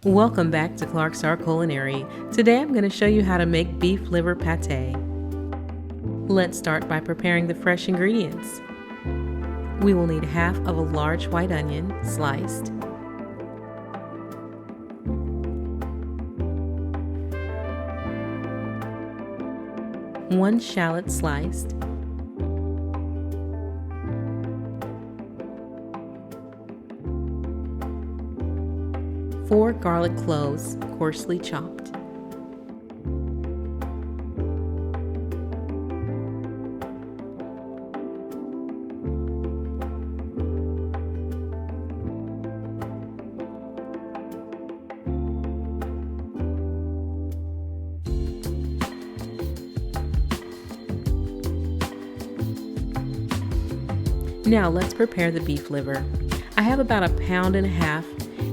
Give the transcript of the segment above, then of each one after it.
Welcome back to Clark's Art Culinary. Today I'm going to show you how to make beef liver pâté. Let's start by preparing the fresh ingredients. We will need half of a large white onion, sliced, one shallot sliced, four garlic cloves, coarsely chopped, Now let's prepare the beef liver. I have about 1.5 pounds,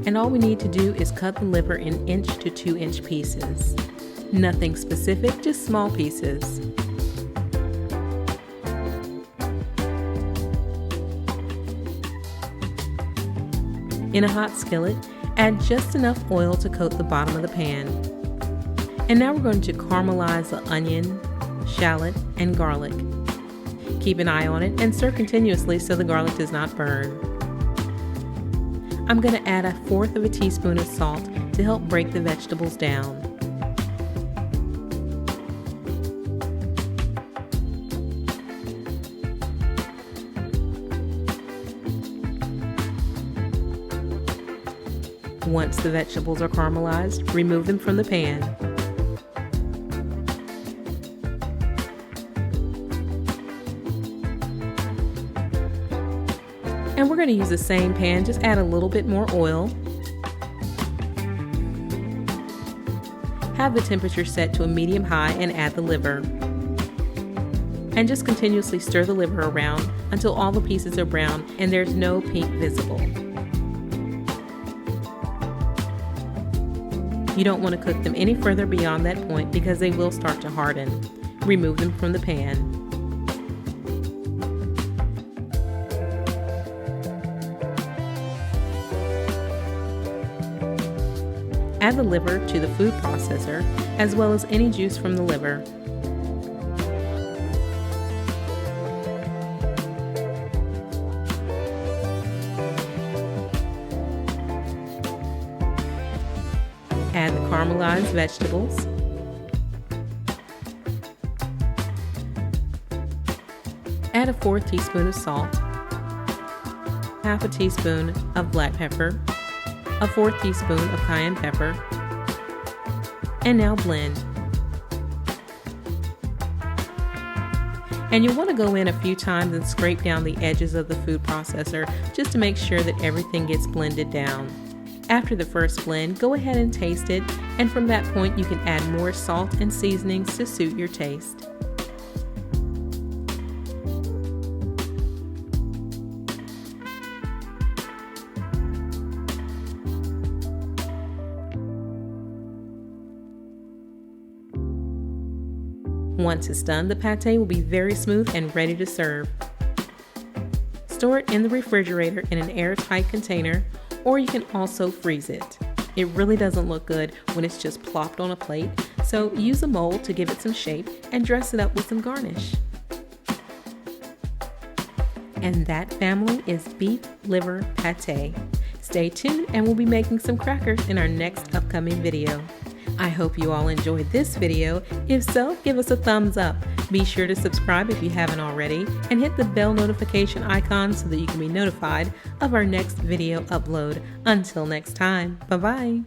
and all we need to do is cut the liver in 1 to 2 inch pieces. Nothing specific, just small pieces. In a hot skillet, add just enough oil to coat the bottom of the pan. And now we're going to caramelize the onion, shallot, and garlic. Keep an eye on it and stir continuously so the garlic does not burn. I'm going to add 1/4 teaspoon of salt to help break the vegetables down. Once the vegetables are caramelized, remove them from the pan. And we're going to use the same pan, just add a little bit more oil. Have the temperature set to a medium-high and add the liver. And just continuously stir the liver around until all the pieces are brown and there's no pink visible. You don't want to cook them any further beyond that point because they will start to harden. Remove them from the pan. Add the liver to the food processor, as well as any juice from the liver. Add the caramelized vegetables. Add 1/4 teaspoon of salt, 1/2 teaspoon of black pepper, 1/4 teaspoon of cayenne pepper, and now blend. And you'll want to go in a few times and scrape down the edges of the food processor just to make sure that everything gets blended down. After the first blend, go ahead and taste it, and from that point you can add more salt and seasonings to suit your taste. Once it's done, the pâté will be very smooth and ready to serve. Store it in the refrigerator in an airtight container, or you can also freeze it. It really doesn't look good when it's just plopped on a plate, so use a mold to give it some shape and dress it up with some garnish. And that, family, is beef liver pâté. Stay tuned and we'll be making some crackers in our next upcoming video. I hope you all enjoyed this video. If so, give us a thumbs up. Be sure to subscribe if you haven't already, and hit the bell notification icon so that you can be notified of our next video upload. Until next time, bye-bye.